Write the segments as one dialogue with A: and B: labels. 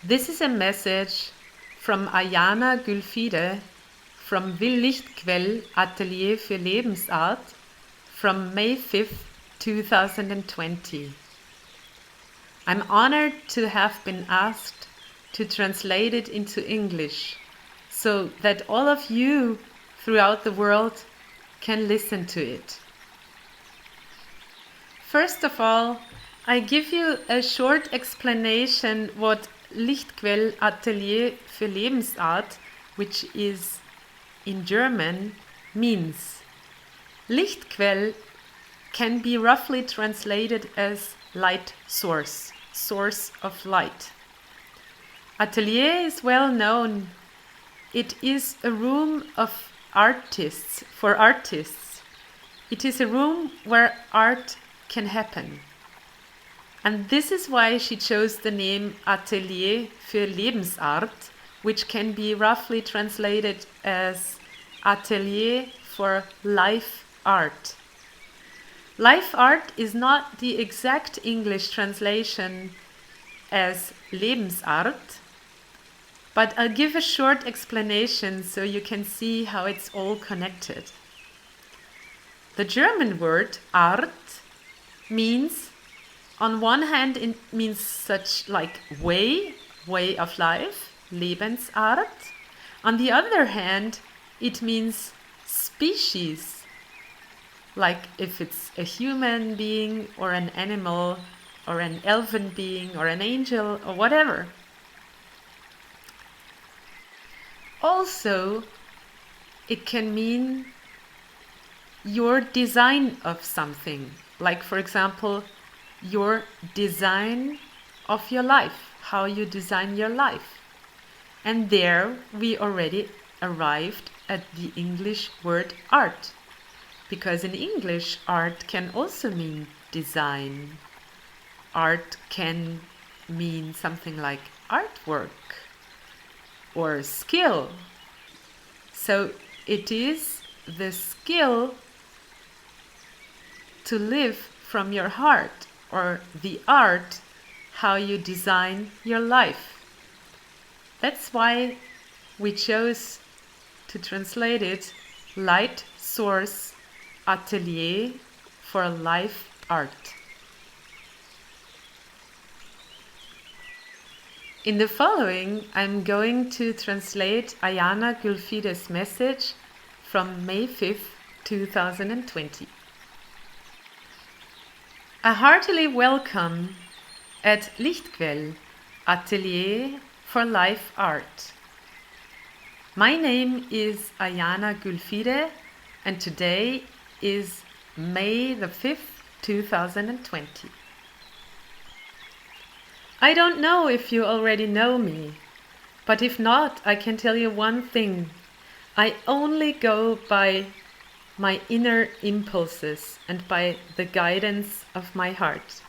A: This is a message from Ayana Gülfide from Will Lichtquell Atelier für Lebensart from May 5th, 2020. I'm honored to have been asked to translate it into English so that all of you throughout the world can listen to it. First of all, I give you a short explanation what Lichtquell Atelier für Lebensart, which is in German, means. Lichtquell can be roughly translated as light source, source of light. Atelier is well known. It is a room of artists, for artists. It is a room where art can happen. And this is why she chose the name Atelier für Lebensart, which can be roughly translated as Atelier for Life Art. Life art is not the exact English translation as Lebensart, but I'll give a short explanation so you can see how it's all connected. The German word Art means, on one hand, it means such like way of life, Lebensart. On the other hand, it means species, like if it's a human being or an animal or an elven being or an angel or whatever. Also, it can mean your design of something, like for example, your design of your life, how you design your life. And there we already arrived at the English word art, because in English art can also mean design. Art can mean something like artwork or skill. So it is the skill to live from your heart, or the art, how you design your life. That's why we chose to translate it Light Source Atelier for Life Art. In the following, I'm going to translate Ayana Gülfide's message from May 5th, 2020. A heartily welcome at Lichtquell Atelier for Life Art. My name is Ayana Gülfide and today is May the 5th, 2020. I don't know if you already know me, but if not, I can tell you one thing. I only go by my inner impulses and by the guidance of my heart.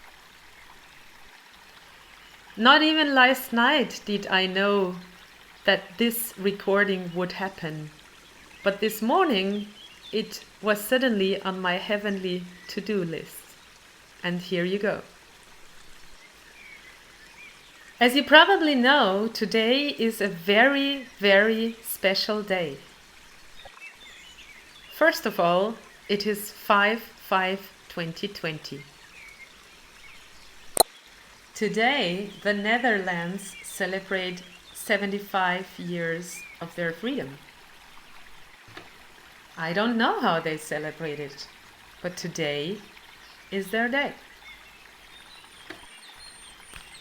A: Not even last night did I know that this recording would happen, but this morning it was suddenly on my heavenly to-do list. And here you go. As you probably know, today is a very, very special day. First of all, it is 5/5/2020. Today, the Netherlands celebrate 75 years of their freedom. I don't know how they celebrate it, but today is their day.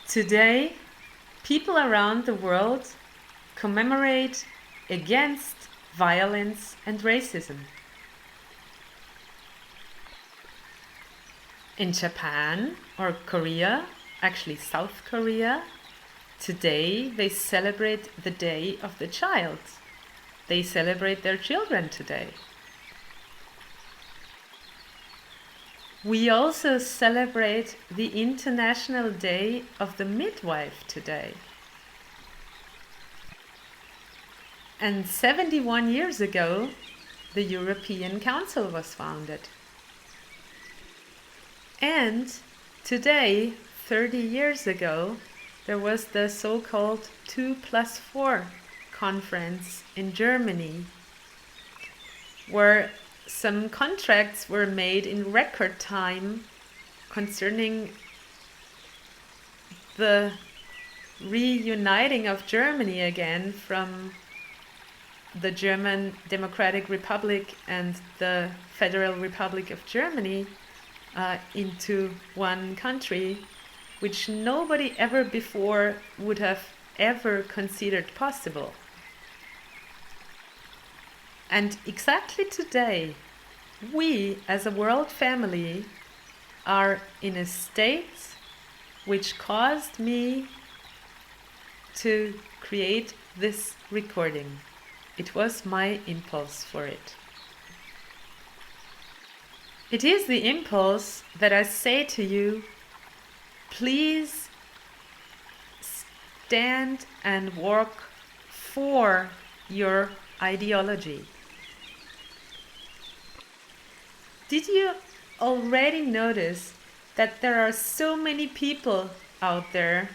A: Today, people around the world commemorate against violence and racism. In Japan or Korea, actually South Korea, today they celebrate the Day of the Child. They celebrate their children today. We also celebrate the International Day of the Midwife today. And 71 years ago, the European Council was founded. And today, 30 years ago, there was the so-called 2+4 conference in Germany, where some contracts were made in record time concerning the reuniting of Germany again from the German Democratic Republic and the Federal Republic of Germany into one country, which nobody ever before would have ever considered possible. And exactly today, we as a world family are in a state which caused me to create this recording. It was my impulse for it. It is the impulse that I say to you, please stand and work for your ideology. Did you already notice that there are so many people out there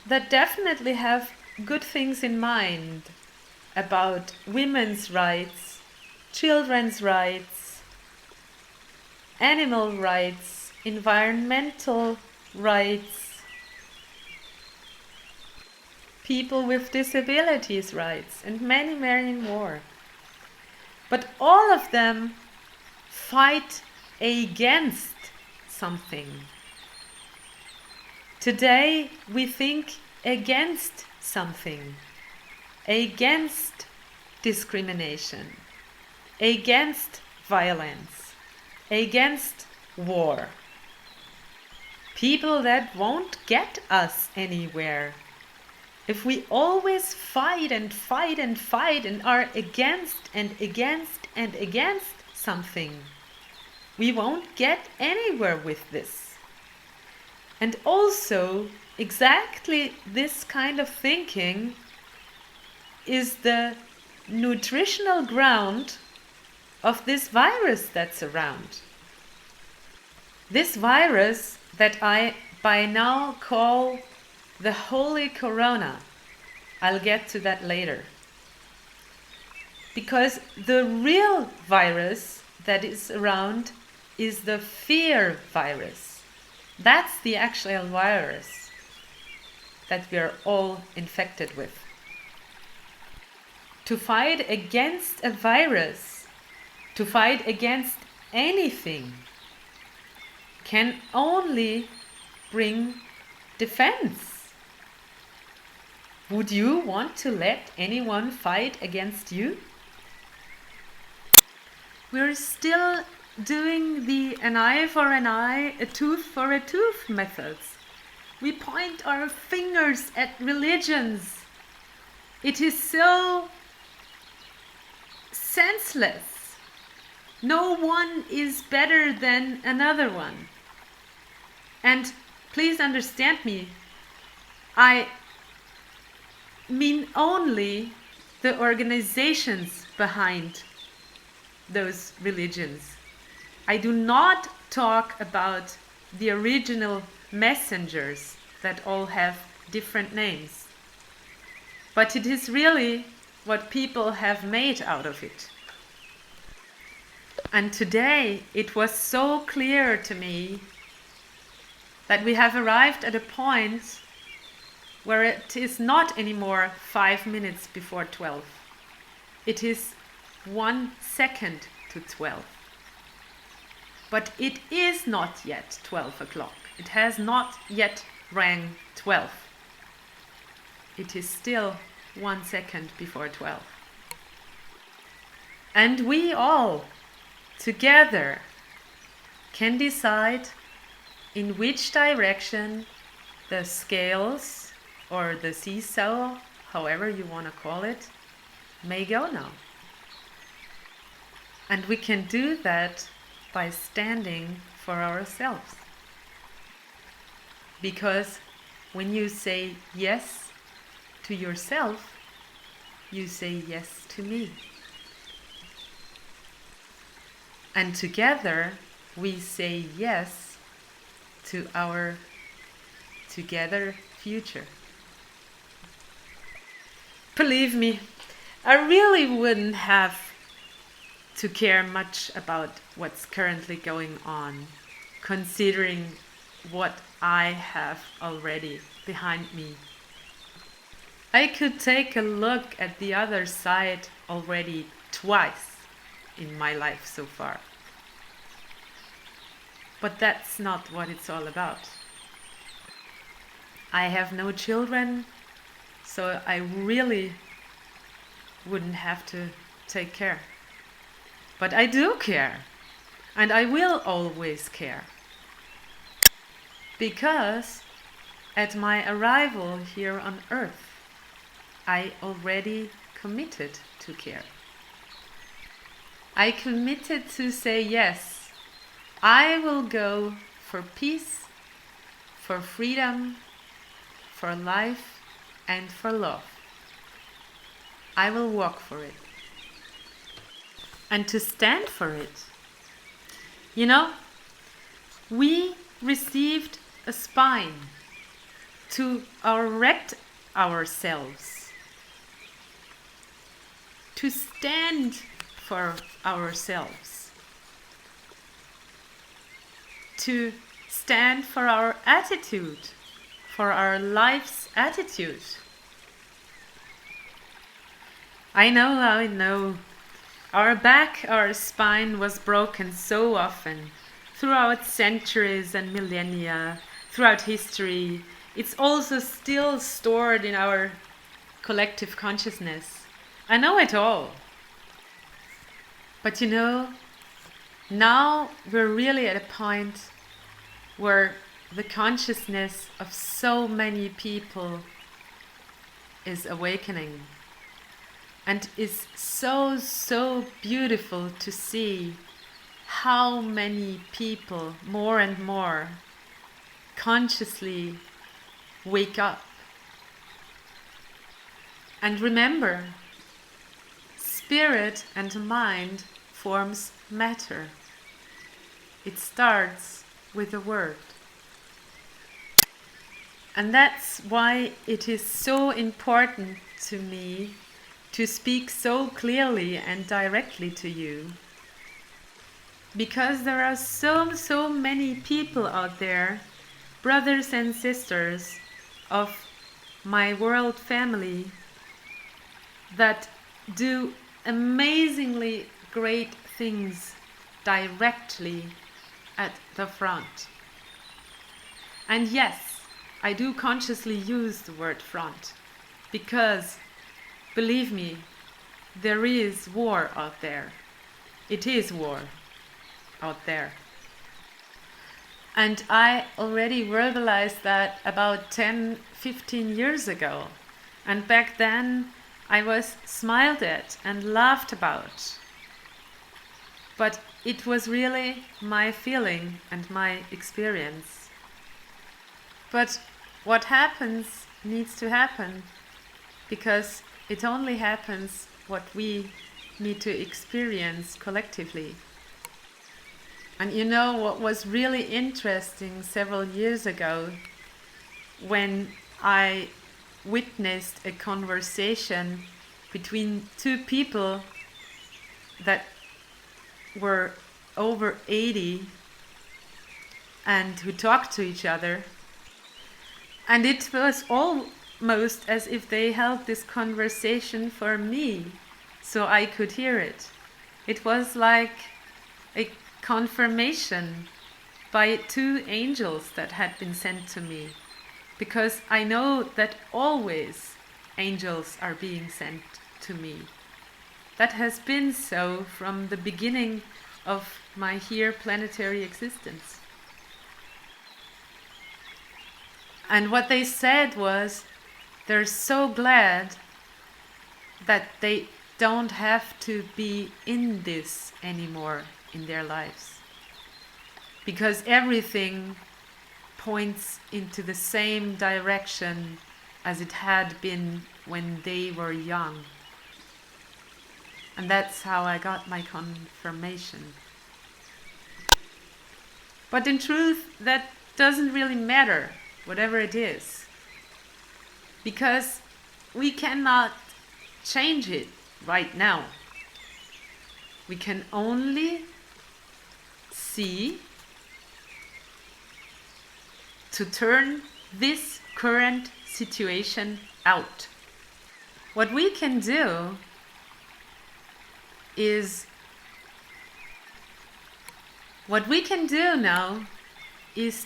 A: that definitely have good things in mind about women's rights, children's rights, animal rights, environmental rights, people with disabilities rights, and many, many more. But all of them fight against something. Today we think against something, against discrimination, against violence, against war. People that won't get us anywhere. If we always fight and fight and fight and are against and against and against something, we won't get anywhere with this. And also, exactly this kind of thinking is the nutritional ground of this virus that's around. This virus that I by now call the Holy Corona. I'll get to that later. Because the real virus that is around is the fear virus. That's the actual virus that we are all infected with. To fight against a virus, to fight against anything, can only bring defense. Would you want to let anyone fight against you? We're still doing the an eye for an eye, a tooth for a tooth methods. We point our fingers at religions. It is so senseless. No one is better than another one. And please understand me, I mean only the organizations behind those religions. I do not talk about the original messengers that all have different names. But it is really what people have made out of it. And today it was so clear to me that we have arrived at a point where it is not anymore 5 minutes before 12. It is 1 second to 12. But it is not yet 12 o'clock. It has not yet rang 12. It is still 1 second before 12. And we all together can decide in which direction the scales or the seesaw, however you want to call it, may go now. And we can do that by standing for ourselves. Because when you say yes to yourself, you say yes to me. And together we say yes to our together future. Believe me, I really wouldn't have to care much about what's currently going on, considering what I have already behind me. I could take a look at the other side already twice in my life so far. But that's not what it's all about. I have no children, so I really wouldn't have to take care. But I do care, and I will always care. Because at my arrival here on earth, I already committed to care. I committed to say yes, I will go for peace, for freedom, for life, and for love. I will walk for it. And to stand for it. You know, we received a spine to erect ourselves, to stand for ourselves, to stand for our attitude, for our life's attitude. I know. Our back, our spine was broken so often, throughout centuries and millennia, throughout history. It's also still stored in our collective consciousness. I know it all. But you know, now we're really at a point where the consciousness of so many people is awakening. And it's so beautiful to see how many people, more and more, consciously wake up. And remember, spirit and mind forms matter. It starts with a word. And that's why it is so important to me to speak so clearly and directly to you. Because there are so many people out there, brothers and sisters of my world family, that do amazingly great things directly at the front. And yes, I do consciously use the word front, because believe me, there is war out there. It is war out there. And I already verbalized that about 10-15 years ago. And back then I was smiled at and laughed about. But it was really my feeling and my experience. But what happens needs to happen, because it only happens what we need to experience collectively. And you know what was really interesting several years ago, when I witnessed a conversation between two people that were over 80 and who talked to each other. And it was almost as if they held this conversation for me, so I could hear it. It was like a confirmation by two angels that had been sent to me, because I know that always angels are being sent to me. That has been so from the beginning of my here planetary existence. And what they said was, they're so glad that they don't have to be in this anymore in their lives. Because everything points into the same direction as it had been when they were young. And that's how I got my confirmation. But in truth, that doesn't really matter whatever it is. Because we cannot change it right now. We can only see to turn this current situation out. What we can do now is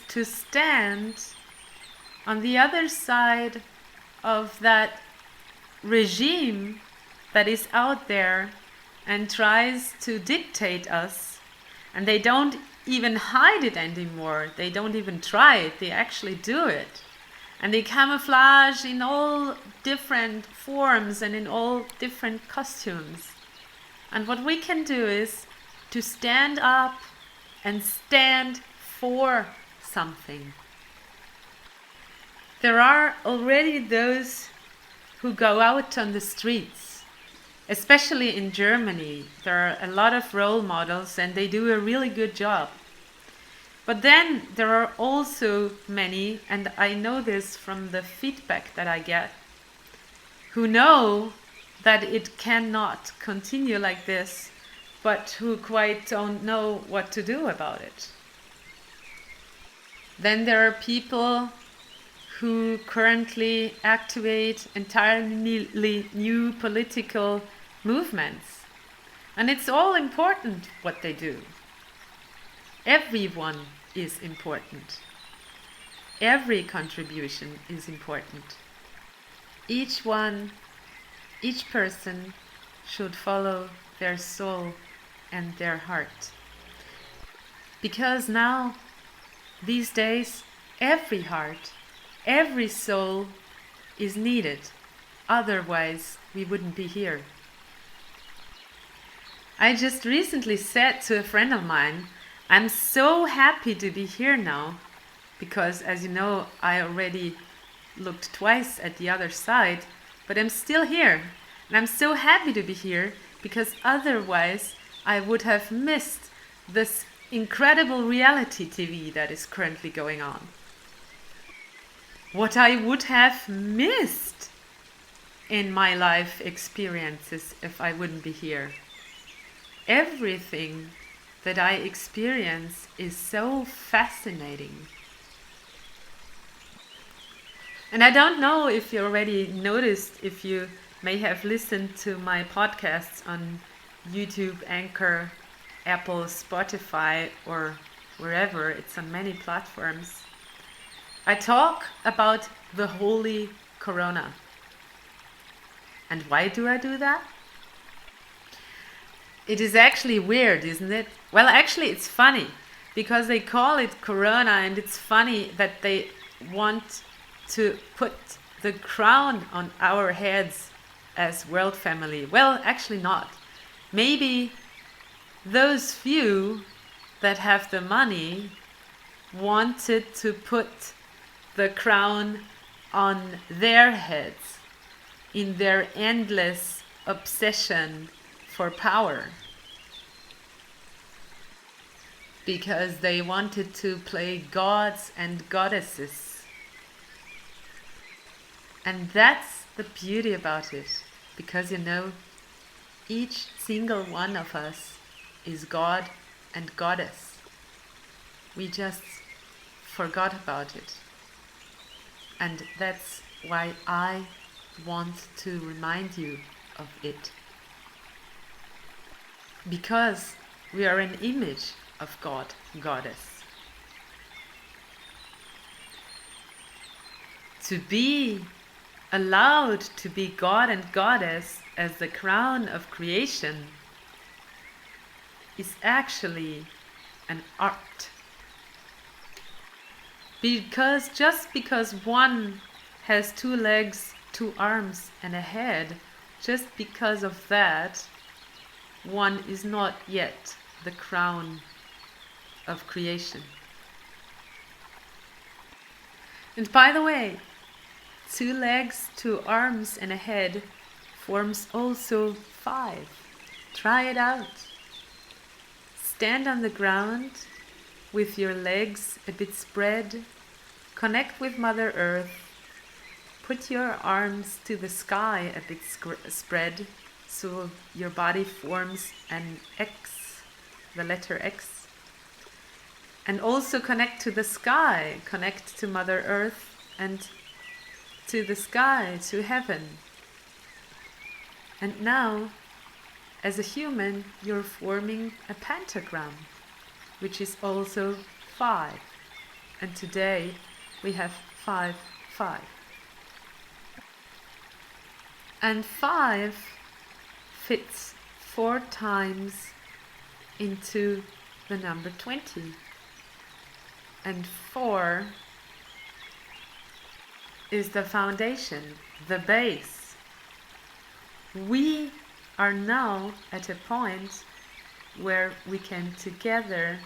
A: to stand on the other side of that regime that is out there and tries to dictate us. And they don't even hide it anymore. They don't even try it. They actually do it. And they camouflage in all different forms and in all different costumes. And what we can do is to stand up and stand for something. There are already those who go out on the streets, especially in Germany. There are a lot of role models and they do a really good job. But then there are also many, and I know this from the feedback that I get, who know that it cannot continue like this, but who quite don't know what to do about it. Then there are people who currently activate entirely new political movements. And it's all important what they do. Everyone is important. Every contribution is important. Each person should follow their soul and their heart. Because now, these days, every heart, every soul is needed. Otherwise, we wouldn't be here. I just recently said to a friend of mine, I'm so happy to be here now, because as you know, I already looked twice at the other side, but I'm still here. And I'm so happy to be here, because otherwise I would have missed this incredible reality TV that is currently going on. What I would have missed in my life experiences if I wouldn't be here. Everything that I experience is so fascinating. And I don't know if you already noticed, if you may have listened to my podcasts on YouTube, Anchor, Apple, Spotify, or wherever. It's on many platforms. I talk about the holy Corona. And why do I do that? It is actually weird, isn't it? Well, actually it's funny, because they call it Corona, and it's funny that they want to put the crown on our heads as world family. Well, actually not. Maybe those few that have the money wanted to put the crown on their heads in their endless obsession for power, because they wanted to play gods and goddesses. And that's the beauty about it, because you know, each single one of us is God and Goddess. We just forgot about it. And that's why I want to remind you of it. Because we are an image of God, Goddess. To be allowed to be God and Goddess as the crown of creation is actually an art. Because just because one has 2 legs, 2 arms and a head, just because of that, one is not yet the crown of creation. And by the way, 2 legs, 2 arms and a head forms also 5. Try it out. Stand on the ground with your legs a bit spread connect with Mother Earth. Put your arms to the sky a bit spread, so your body forms an X, the letter X. And also connect to the sky, connect to Mother Earth and to the sky, to heaven. And now, as a human, you're forming a pentagram, which is also 5. And today we have 5, 5. And 5 fits 4 times into the number 20. And 4 is the foundation, the base. We are now at a point where we can together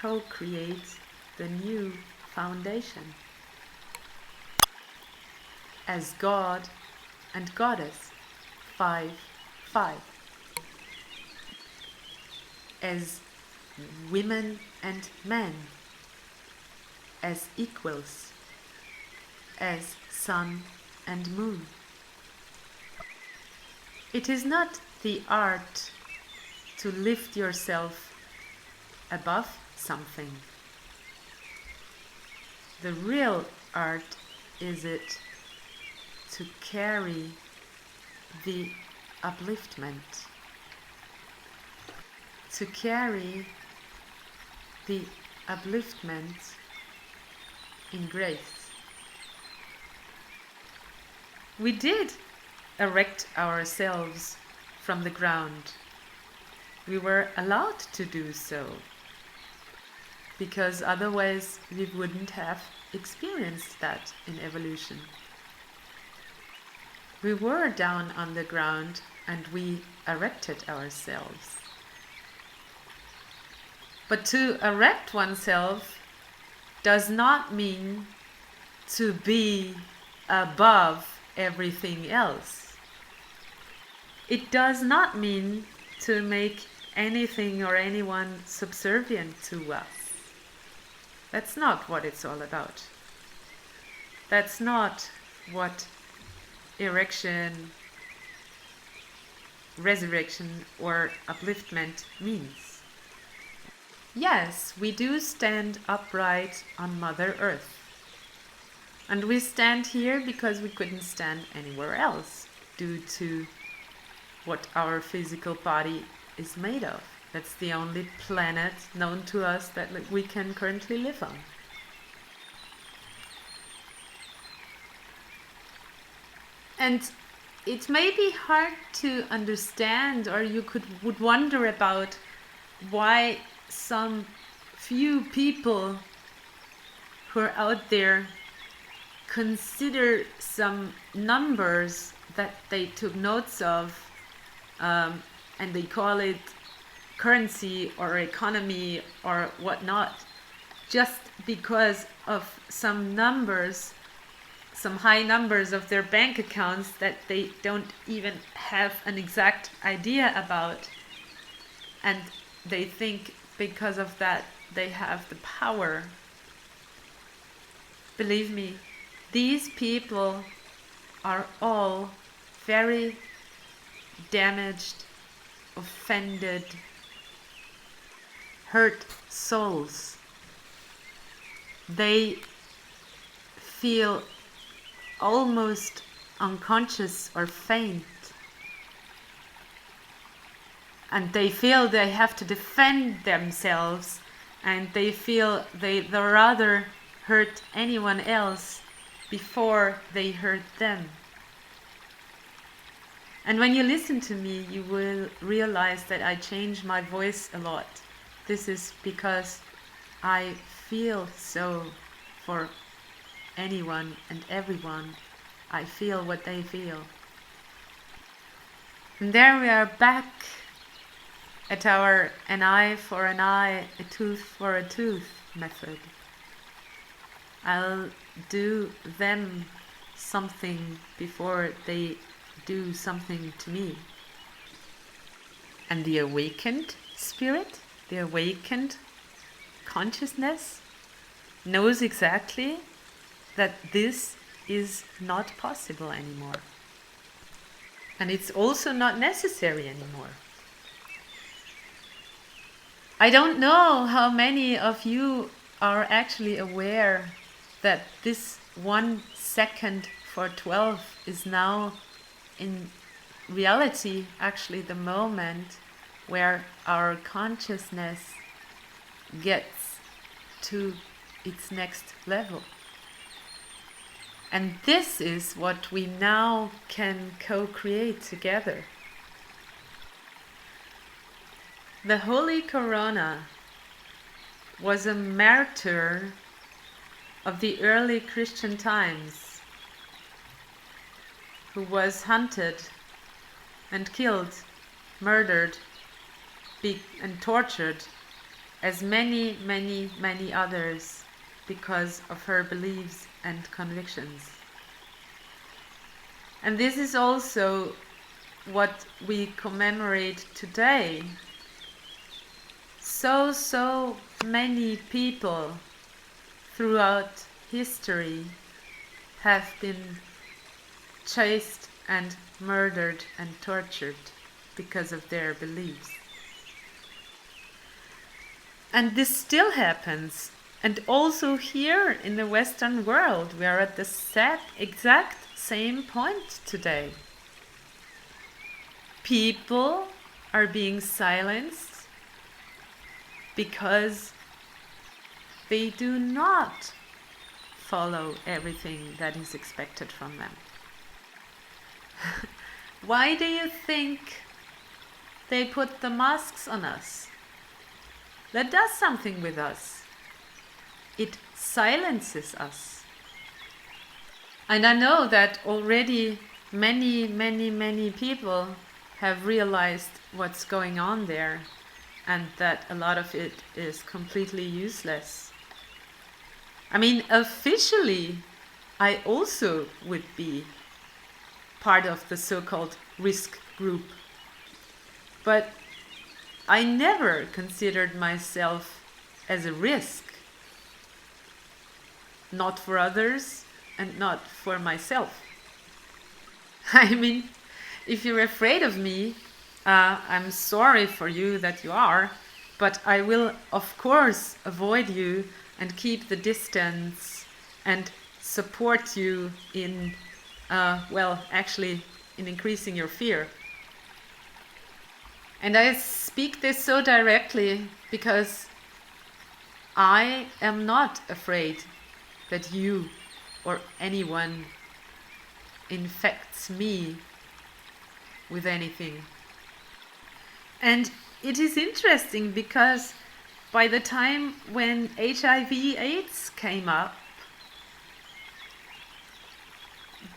A: co-create the new foundation as God and Goddess, 5, 5. As women and men, as equals, as sun and moon. It is not the art to lift yourself above something. The real art is it to carry the upliftment, to carry the upliftment in grace. We did erect ourselves from the ground. We were allowed to do so, because otherwise we wouldn't have experienced that in evolution. We were down on the ground and we erected ourselves. But to erect oneself does not mean to be above everything else. It does not mean to make anything or anyone subservient to us. That's not what it's all about. That's not what erection, resurrection, or upliftment means. Yes, we do stand upright on Mother Earth. And we stand here because we couldn't stand anywhere else due to what our physical body is made of. That's the only planet known to us that we can currently live on. And it may be hard to understand, or you would wonder about why some few people who are out there consider some numbers that they took notes of, and they call it currency or economy or whatnot, just because of some numbers, some high numbers of their bank accounts that they don't even have an exact idea about, and they think because of that they have the power. Believe me, these people are all very damaged, offended, hurt souls. They feel almost unconscious or faint. And they feel they have to defend themselves, and they feel they'd rather hurt anyone else before they hurt them. And when you listen to me, you will realize that I change my voice a lot. This is because I feel so for anyone and everyone. I feel what they feel. And there we are back at our an eye for an eye, a tooth for a tooth method. I'll do them something before they do something to me. And the awakened spirit, the awakened consciousness knows exactly that this is not possible anymore. And it's also not necessary anymore. I don't know how many of you are actually aware that this 1 second for 12 is now in reality actually the moment where our consciousness gets to its next level. And this is what we now can co-create together. The Holy Corona was a martyr of the early Christian times, who was hunted and killed, murdered, and tortured, as many, many, many others, because of her beliefs and convictions. And this is also what we commemorate today. So many people throughout history have been chased and murdered and tortured because of their beliefs. And this still happens. And also here in the Western world, we are at the exact same point today. People are being silenced because they do not follow everything that is expected from them. Why do you think they put the masks on us? That does something with us. It silences us. And I know that already many people have realized what's going on there, and that a lot of it is completely useless. I mean, officially, I also would be part of the so-called risk group. But I never considered myself as a risk. Not for others and not for myself. I mean, if you're afraid of me, I'm sorry for you that you are, but I will of course avoid you and keep the distance and support you in, actually in increasing your fear. And I speak this so directly because I am not afraid that you or anyone infects me with anything. And it is interesting because by the time when HIV/AIDS came up,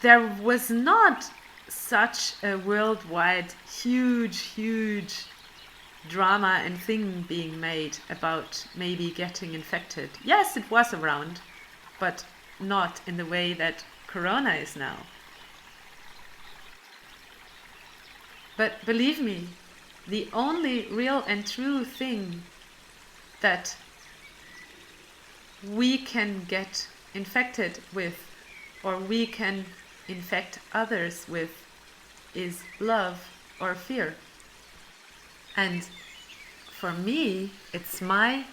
A: there was not such a worldwide huge drama and thing being made about maybe getting infected. Yes, it was around, but not in the way that Corona is now. But believe me, the only real and true thing that we can get infected with, or we can infect others with, is love or fear. And for me, it's my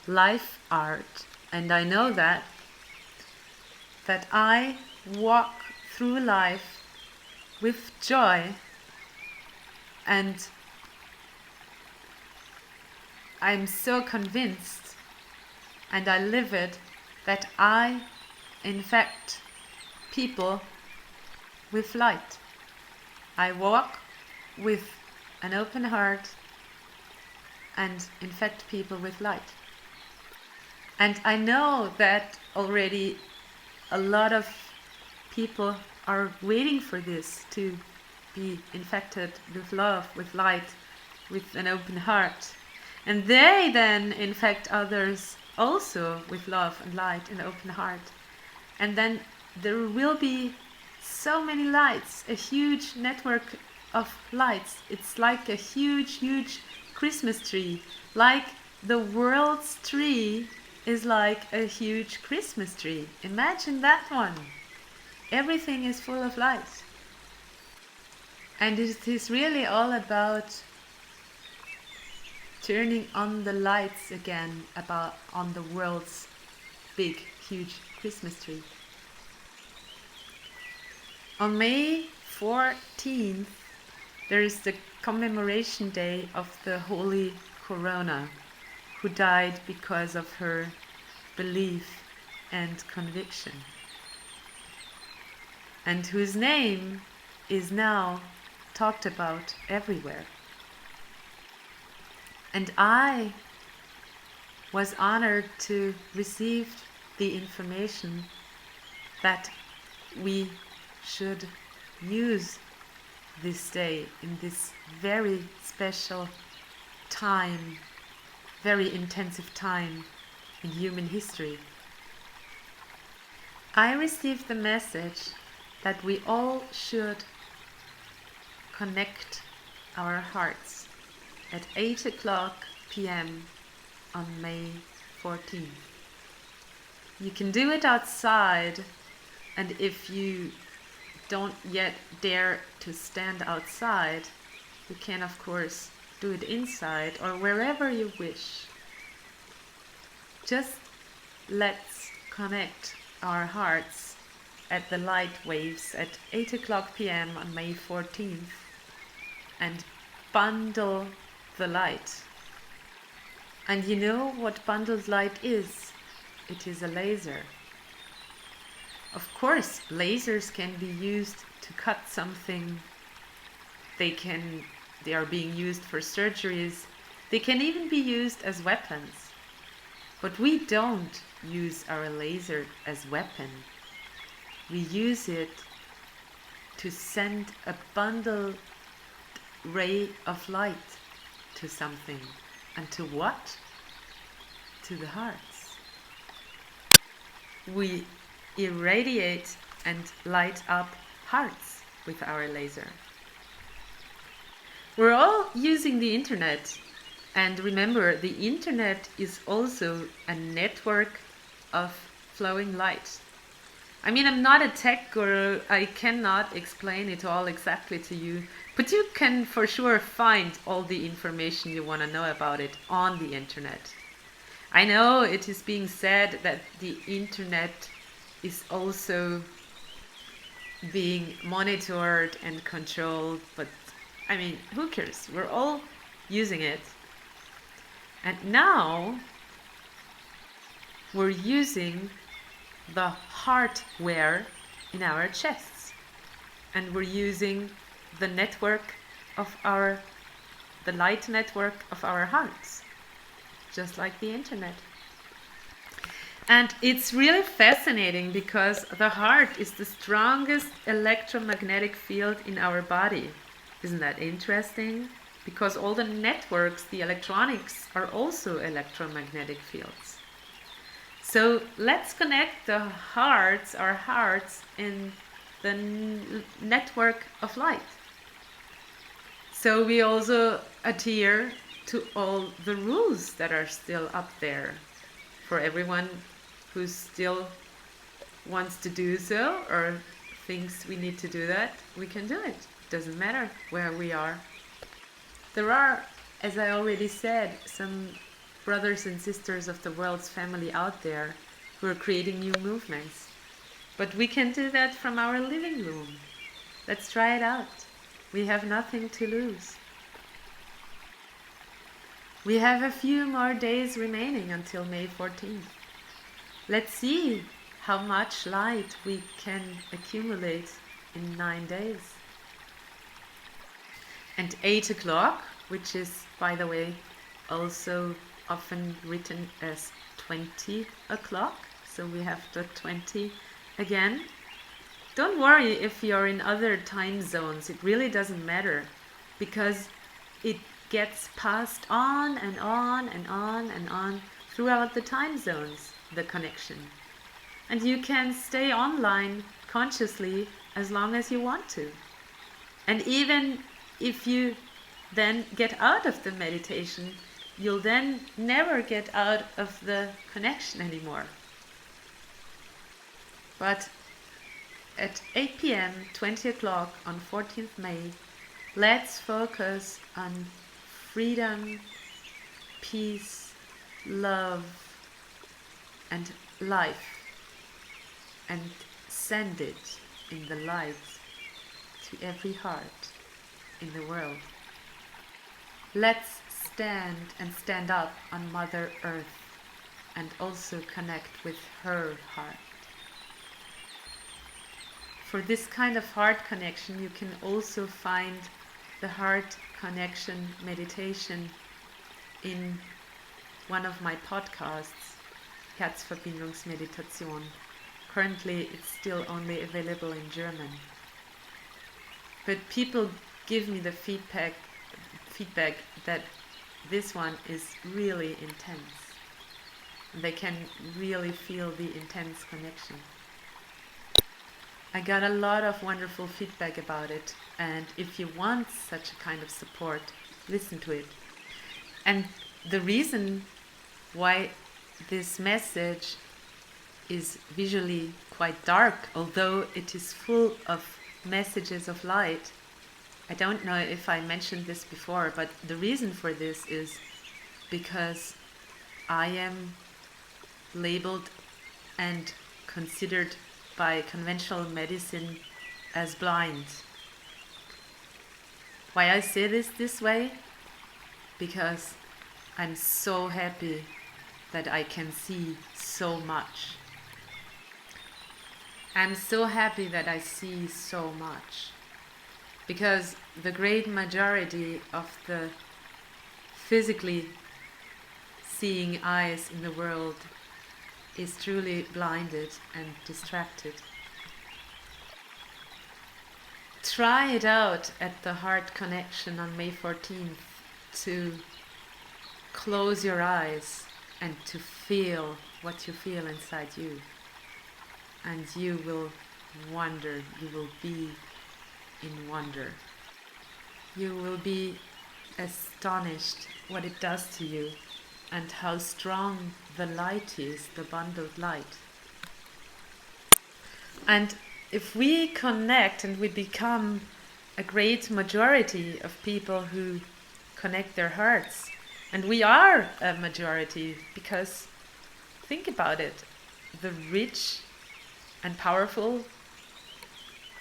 A: life art, and I know that I walk through life with joy, and I'm so convinced, and I live it, that I infect people with light. I walk with an open heart and infect people with light. And I know that already a lot of people are waiting for this, to be infected with love, with light, with an open heart. And they then infect others also with love and light and open heart. And then there will be so many lights, a huge network of lights. It's like a huge Christmas tree, like the world's tree is like a huge Christmas tree. Imagine that one. Everything is full of light. And it is really all about turning on the lights again, about on the world's big, huge Christmas tree. On May 14th, there is the commemoration day of the Holy Corona, who died because of her belief and conviction, and whose name is now talked about everywhere. And I was honored to receive the information that we should use this day in this very special time, very intensive time in human history. I received the message that we all should connect our hearts at 8 o'clock p.m. on May 14th. You can do it outside, and if you don't yet dare to stand outside, you can of course do it inside or wherever you wish. Just let's connect our hearts at the light waves at 8 o'clock p.m. on May 14th and bundle the light. And you know what bundled light is? It is a laser. Of course, lasers can be used to cut something. They are being used for surgeries. They can even be used as weapons. But we don't use our laser as weapon. We use it to send a bundled ray of light to something. And to what? To the hearts. We irradiate and light up hearts with our laser. We're all using the internet, and remember, the internet is also a network of flowing light. I mean, I'm not a tech guru, I cannot explain it all exactly to you, but you can for sure find all the information you want to know about it on the internet. I know it is being said that the internet is also being monitored and controlled, but I mean, who cares? We're all using it. And now we're using the hardware in our chests, and we're using the network of the light network of our hearts, just like the internet. And it's really fascinating because the heart is the strongest electromagnetic field in our body. Isn't that interesting? Because all the networks, the electronics, are also electromagnetic fields. So let's connect our hearts in the network of light. So we also adhere to all the rules that are still up there. For everyone who still wants to do so or thinks we need to do that, we can do it. Doesn't matter where we are. There are, as I already said, some brothers and sisters of the world's family out there who are creating new movements. But we can do that from our living room. Let's try it out. We have nothing to lose. We have a few more days remaining until May 14th. Let's see how much light we can accumulate in 9 days. And 8 o'clock, which is, by the way, also often written as 20 o'clock, so we have the 20 again. Don't worry if you're in other time zones, it really doesn't matter, because it gets passed on and on and on and on throughout the time zones, the connection. And you can stay online consciously as long as you want to. And even if you then get out of the meditation, you'll then never get out of the connection anymore. But at 8 p.m., 20 o'clock on 14th May, let's focus on freedom, peace, love, and life, and send it in the light to every heart in the world. Let's stand up on Mother Earth and also connect with her heart. For this kind of heart connection, you can also find the heart connection meditation in one of my podcasts, Herzverbindungsmeditation. Currently, it's still only available in German. But people give me the feedback that this one is really intense. They can really feel the intense connection. I got a lot of wonderful feedback about it, and if you want such a kind of support, listen to it. And the reason why this message is visually quite dark, although it is full of messages of light. I don't know if I mentioned this before, but the reason for this is because I am labeled and considered by conventional medicine as blind. Why I say this way? Because I'm so happy that I can see so much. I'm so happy that I see so much. Because the great majority of the physically seeing eyes in the world is truly blinded and distracted. Try it out at the Heart Connection on May 14th to close your eyes and to feel what you feel inside you. And you will wonder, you will be in wonder. You will be astonished what it does to you and how strong the light is, the bundled light. And if we connect and we become a great majority of people who connect their hearts, and we are a majority, because think about it, the rich and powerful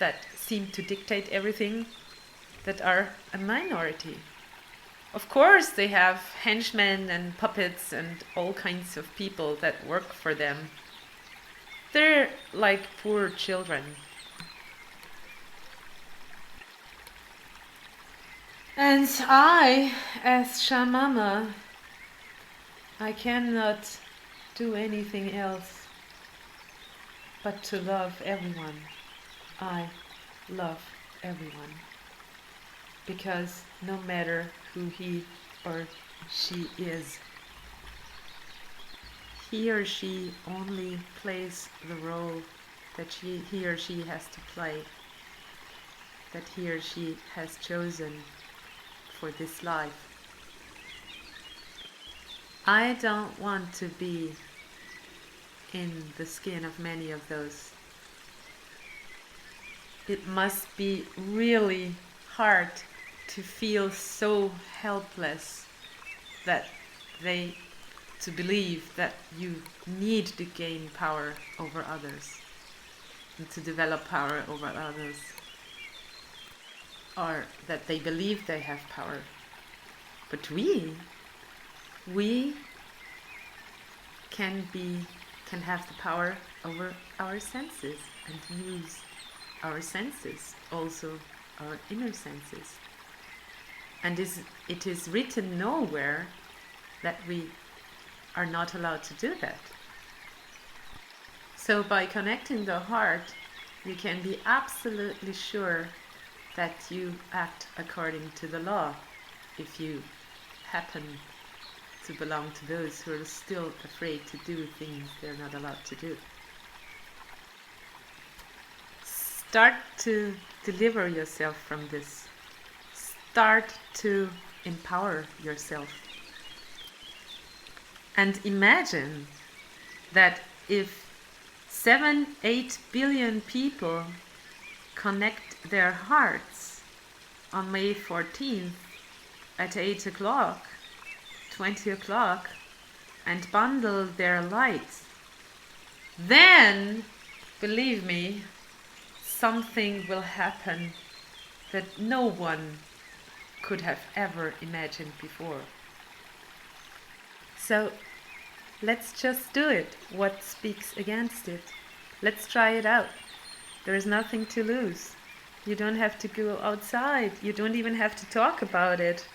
A: that seem to dictate everything, that are a minority. Of course they have henchmen and puppets and all kinds of people that work for them. They're like poor children. And I, as Shamama, I cannot do anything else but to love everyone. I love everyone. Because no matter who he or she is, he or she only plays the role that he or she has to play, that he or she has chosen for this life. I don't want to be in the skin of many of those. It must be really hard to feel so helpless that to believe that you need to gain power over others and to develop power over others, or that they believe they have power. But we can have the power over our senses and use our senses, also our inner senses. And it is written nowhere that we are not allowed to do that. So by connecting the heart, you can be absolutely sure that you act according to the law, if you happen to belong to those who are still afraid to do things they're not allowed to do. Start to deliver yourself from this. Start to empower yourself. And imagine that if 7-8 billion people connect their hearts on May 14th at 8 o'clock, 20 o'clock, and bundle their light, then, believe me, something will happen that no one could have ever imagined before. So let's just do it. What speaks against it? Let's try it out. There is nothing to lose. You don't have to go outside. You don't even have to talk about it.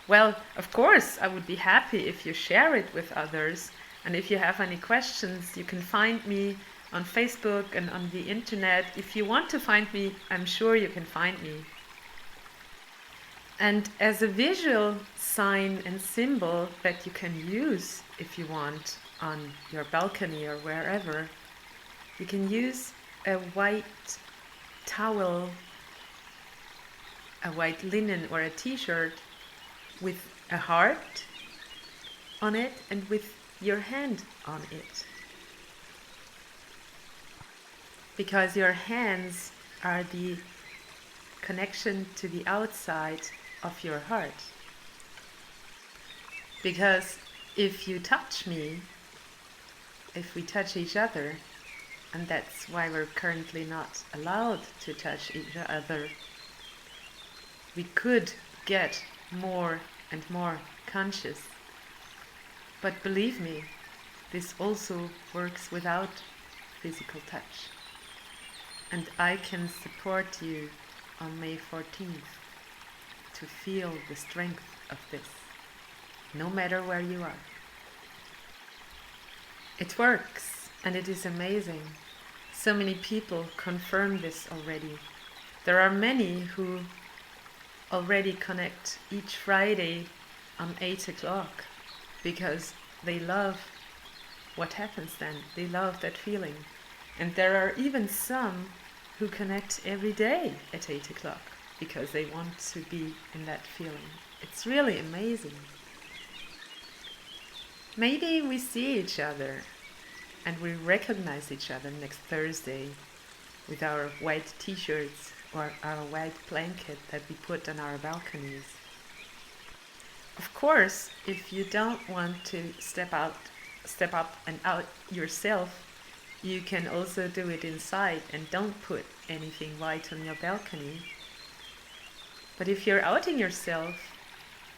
A: Well, of course, I would be happy if you share it with others. And if you have any questions, you can find me on Facebook and on the internet. If you want to find me, I'm sure you can find me. And as a visual sign and symbol that you can use if you want on your balcony or wherever, you can use a white towel, a white linen or a t-shirt with a heart on it and with your hand on it. Because your hands are the connection to the outside of your heart. Because if you touch me, if we touch each other, and that's why we're currently not allowed to touch each other, we could get more and more conscious. But believe me, this also works without physical touch. And I can support you on May 14th to feel the strength of this, no matter where you are. It works, and it is amazing. So many people confirm this already. There are many who already connect each Friday on 8 o'clock because they love what happens then. They love that feeling. And there are even some who connect every day at 8 o'clock because they want to be in that feeling. It's really amazing. Maybe we see each other and we recognize each other next Thursday with our white t-shirts or our white blanket that we put on our balconies. Of course, if you don't want to step up and out yourself, you can also do it inside and don't put anything white on your balcony. But if you're outing yourself,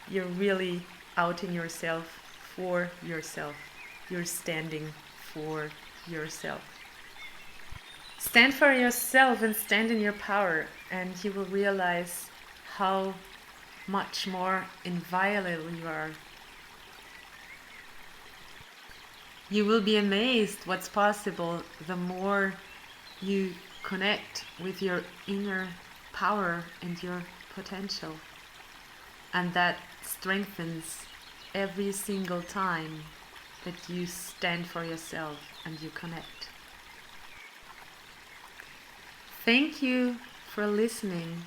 A: you're really outing yourself for yourself. You're standing for yourself. Stand for yourself and stand in your power, and you will realize how much more inviolable you are. You will be amazed what's possible the more you connect with your inner power and your potential. And that strengthens every single time that you stand for yourself and you connect. Thank you for listening.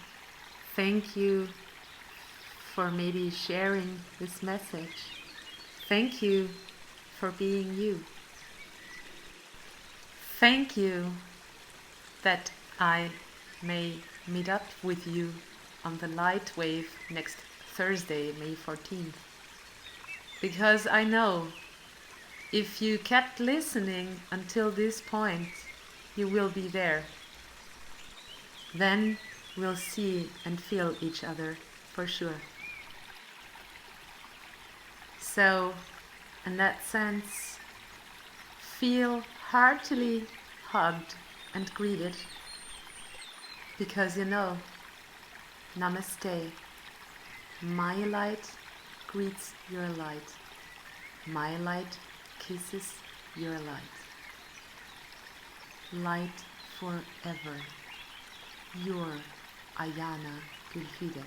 A: Thank you for maybe sharing this message. Thank you for being you. Thank you that I may meet up with you on the light wave next Thursday, May 14th. Because I know if you kept listening until this point, you will be there. Then we'll see and feel each other for sure. So, in that sense, feel heartily hugged and greeted, because you know, Namaste. My light greets your light. My light kisses your light. Light forever. Your Ayana Gülfide.